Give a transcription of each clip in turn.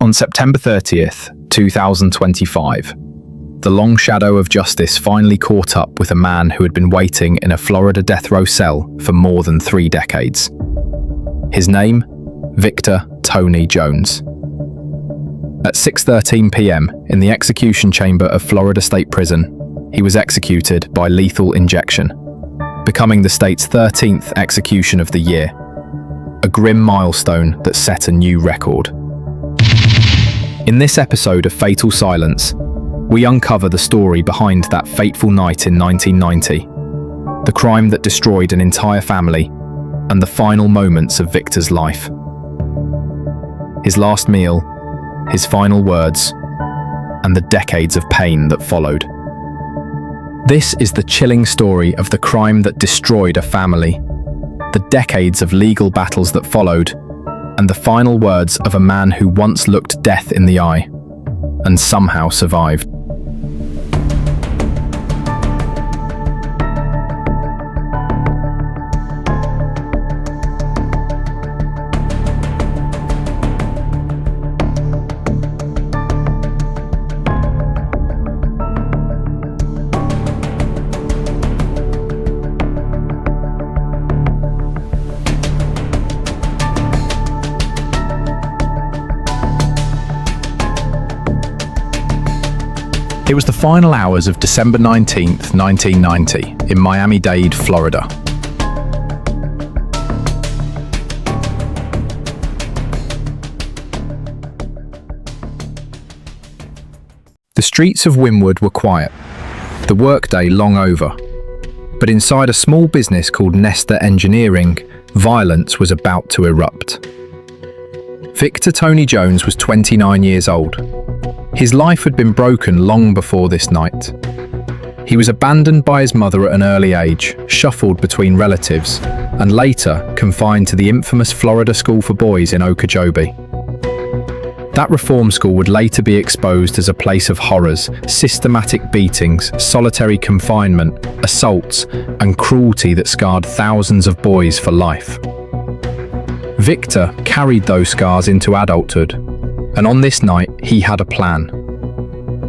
On September 30th, 2025, the long shadow of justice finally caught up with a man who had been waiting in a Florida death row cell for more than 3 decades. His name? Victor Tony Jones. At 6:13 p.m. in the execution chamber of Florida State Prison, he was executed by lethal injection, becoming the state's 13th execution of the year, a grim milestone that set a new record. In this episode of Fatal Silence, we uncover the story behind that fateful night in 1990, the crime that destroyed an entire family, and the final moments of Victor's life. His last meal, his final words, and the decades of pain that followed. This is the chilling story of the crime that destroyed a family, the decades of legal battles that followed, and the final words of a man who once looked death in the eye and somehow survived. It was the final hours of December 19th, 1990, in Miami-Dade, Florida. The streets of Wynwood were quiet, the workday long over. But inside a small business called Nestor Engineering, violence was about to erupt. Victor Tony Jones was 29 years old. His life had been broken long before this night. He was abandoned by his mother at an early age, shuffled between relatives, and later confined to the infamous Florida School for Boys in Okeechobee. That reform school would later be exposed as a place of horrors, systematic beatings, solitary confinement, assaults, and cruelty that scarred thousands of boys for life. Victor carried those scars into adulthood, and on this night, he had a plan.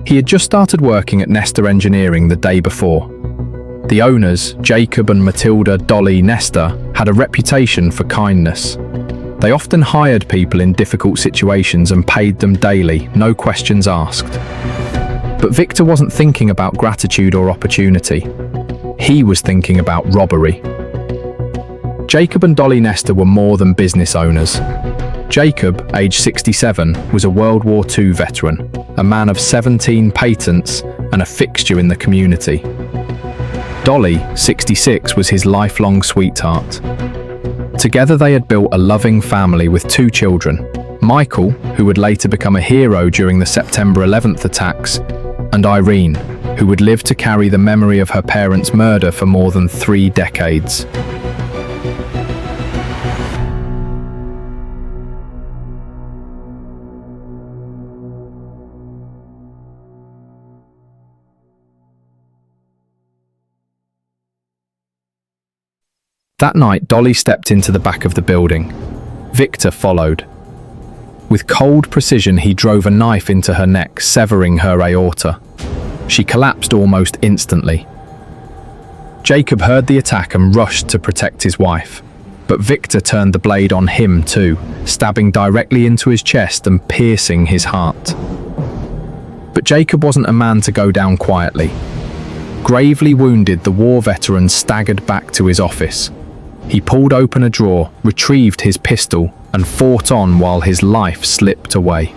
He had just started working at Nestor Engineering the day before. The owners, Jacob and Matilda Nestor, had a reputation for kindness. They often hired people in difficult situations and paid them daily, no questions asked. But Victor wasn't thinking about gratitude or opportunity. He was thinking about robbery. Jacob and Dolly Nestor were more than business owners. Jacob, age 67, was a World War II veteran, a man of 17 patents and a fixture in the community. Dolly, 66, was his lifelong sweetheart. Together they had built a loving family with 2 children, Michael, who would later become a hero during the September 11th attacks, and Irene, who would live to carry the memory of her parents' murder for more than 3 decades. That night, Dolly stepped into the back of the building. Victor followed. With cold precision, he drove a knife into her neck, severing her aorta. She collapsed almost instantly. Jacob heard the attack and rushed to protect his wife. But Victor turned the blade on him too, stabbing directly into his chest and piercing his heart. But Jacob wasn't a man to go down quietly. Gravely wounded, the war veteran staggered back to his office. He pulled open a drawer, retrieved his pistol, and fought on while his life slipped away.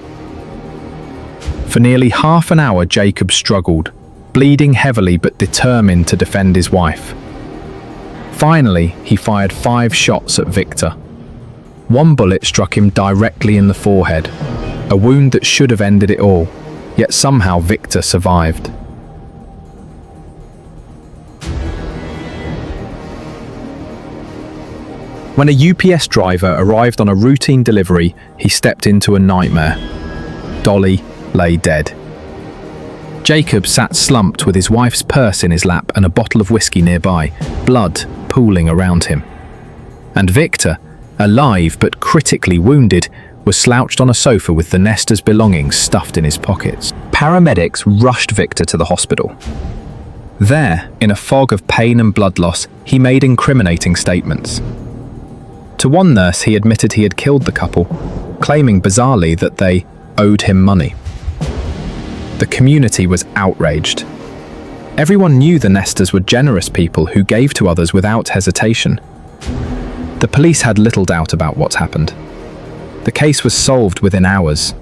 For nearly half an hour, Jacob struggled, bleeding heavily but determined to defend his wife. Finally, he fired 5 shots at Victor. One bullet struck him directly in the forehead, a wound that should have ended it all, yet somehow Victor survived. When a UPS driver arrived on a routine delivery, he stepped into a nightmare. Dolly lay dead. Jacob sat slumped with his wife's purse in his lap and a bottle of whiskey nearby, blood pooling around him. And Victor, alive but critically wounded, was slouched on a sofa with the Nestor's belongings stuffed in his pockets. Paramedics rushed Victor to the hospital. There, in a fog of pain and blood loss, he made incriminating statements. To one nurse, he admitted he had killed the couple, claiming bizarrely that they owed him money. The community was outraged. Everyone knew the Nestors were generous people who gave to others without hesitation. The police had little doubt about what happened. The case was solved within hours.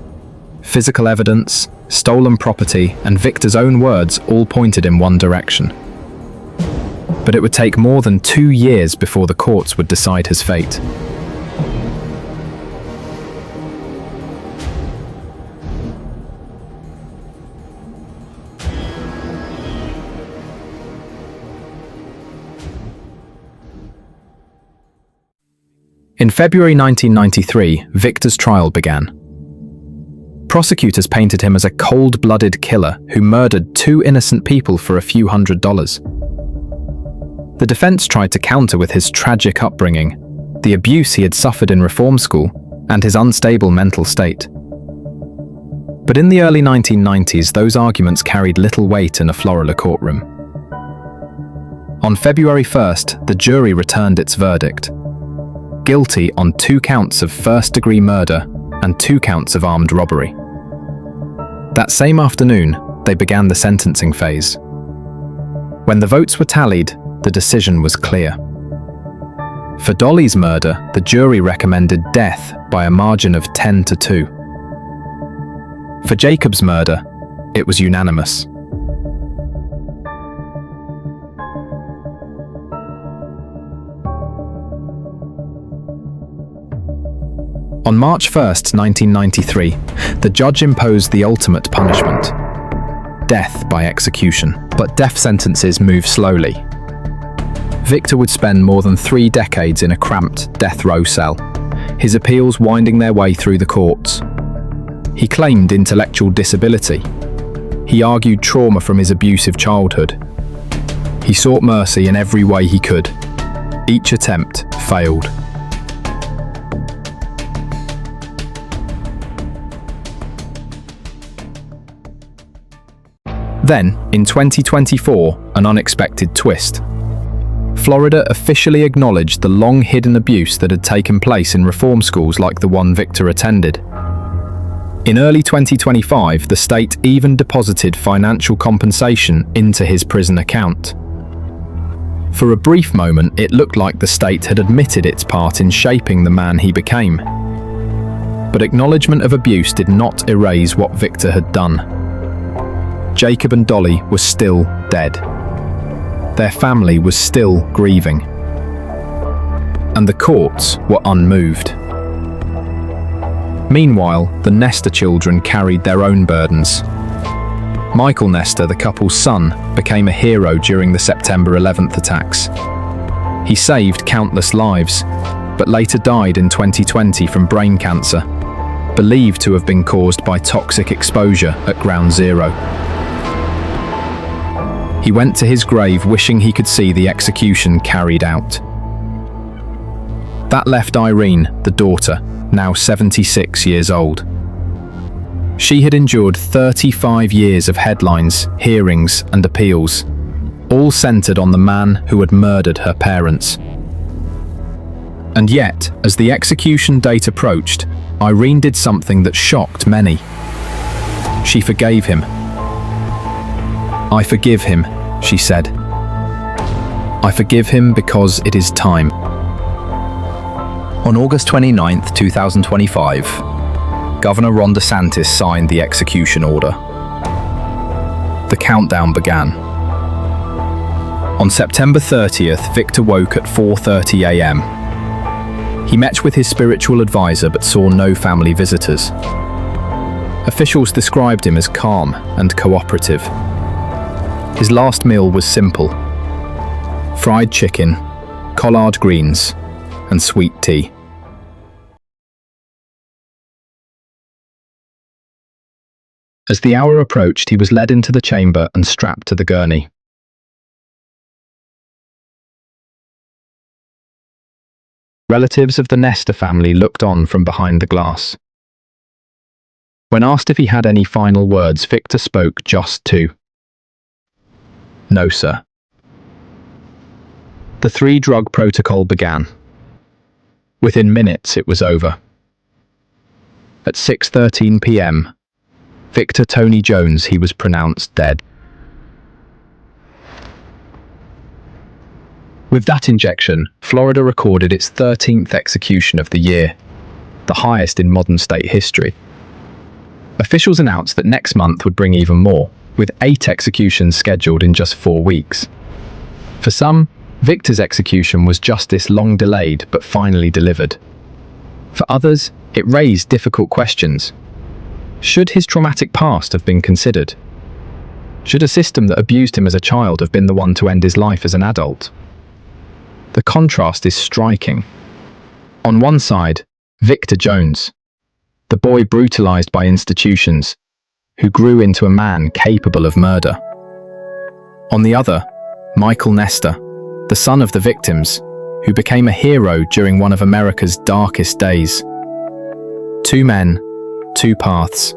Physical evidence, stolen property, and Victor's own words all pointed in one direction. But it would take more than 2 years before the courts would decide his fate. In February 1993, Victor's trial began. Prosecutors painted him as a cold-blooded killer who murdered 2 innocent people for a few $100s. The defense tried to counter with his tragic upbringing, the abuse he had suffered in reform school, and his unstable mental state. But in the early 1990s, those arguments carried little weight in a Florida courtroom. On February 1st, the jury returned its verdict: guilty on 2 counts of first-degree murder and 2 counts of armed robbery. That same afternoon, they began the sentencing phase. When the votes were tallied, the decision was clear. For Dolly's murder, the jury recommended death by a margin of 10-2. For Jacob's murder, it was unanimous. On March 1st, 1993, the judge imposed the ultimate punishment: death by execution. But death sentences move slowly. Victor would spend more than 3 decades in a cramped death row cell, his appeals winding their way through the courts. He claimed intellectual disability. He argued trauma from his abusive childhood. He sought mercy in every way he could. Each attempt failed. Then, in 2024, an unexpected twist. Florida officially acknowledged the long-hidden abuse that had taken place in reform schools like the one Victor attended. In early 2025, the state even deposited financial compensation into his prison account. For a brief moment, it looked like the state had admitted its part in shaping the man he became. But acknowledgement of abuse did not erase what Victor had done. Jacob and Dolly were still dead. Their family was still grieving. And the courts were unmoved. Meanwhile, the Nestor children carried their own burdens. Michael Nestor, the couple's son, became a hero during the September 11th attacks. He saved countless lives, but later died in 2020 from brain cancer, believed to have been caused by toxic exposure at Ground Zero. He went to his grave wishing he could see the execution carried out. That left Irene, the daughter, now 76 years old. She had endured 35 years of headlines, hearings, and appeals, all centered on the man who had murdered her parents. And yet, as the execution date approached, Irene did something that shocked many. She forgave him. "I forgive him," she said. "I forgive him because it is time." On August 29, 2025, Governor Ron DeSantis signed the execution order. The countdown began. On September 30th, Victor woke at 4:30 a.m. He met with his spiritual advisor but saw no family visitors. Officials described him as calm and cooperative. His last meal was simple: fried chicken, collard greens, and sweet tea. As the hour approached, he was led into the chamber and strapped to the gurney. Relatives of the Nestor family looked on from behind the glass. When asked if he had any final words, Victor spoke just two. "No, sir." The three-drug protocol began. Within minutes, it was over. At 6:13 p.m., Victor Tony Jones, he was pronounced dead. With that injection, Florida recorded its 13th execution of the year, the highest in modern state history. Officials announced that next month would bring even more, with 8 executions scheduled in just 4 weeks. For some, Victor's execution was justice long delayed but finally delivered. For others, it raised difficult questions. Should his traumatic past have been considered? Should a system that abused him as a child have been the one to end his life as an adult? The contrast is striking. On one side, Victor Jones, the boy brutalized by institutions, who grew into a man capable of murder. On the other, Michael Nestor, the son of the victims, who became a hero during one of America's darkest days. 2 men, 2 paths,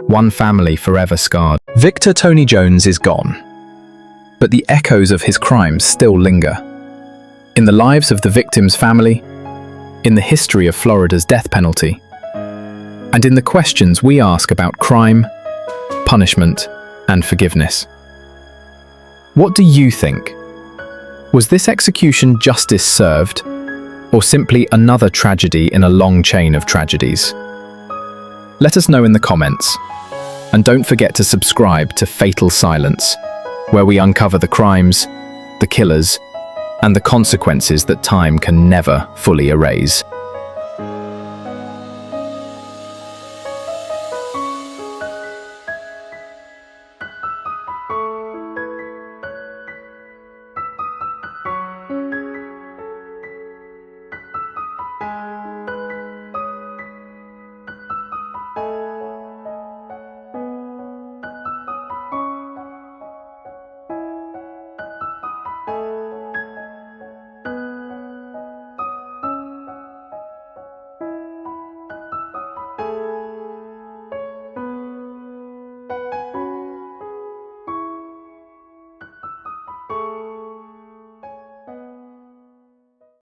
1 family forever scarred. Victor Tony Jones is gone, but the echoes of his crimes still linger. In the lives of the victim's family, in the history of Florida's death penalty, and in the questions we ask about crime, punishment, and forgiveness. What do you think? Was this execution justice served, or simply another tragedy in a long chain of tragedies? Let us know in the comments. And don't forget to subscribe to Fatal Silence, where we uncover the crimes, the killers, and the consequences that time can never fully erase.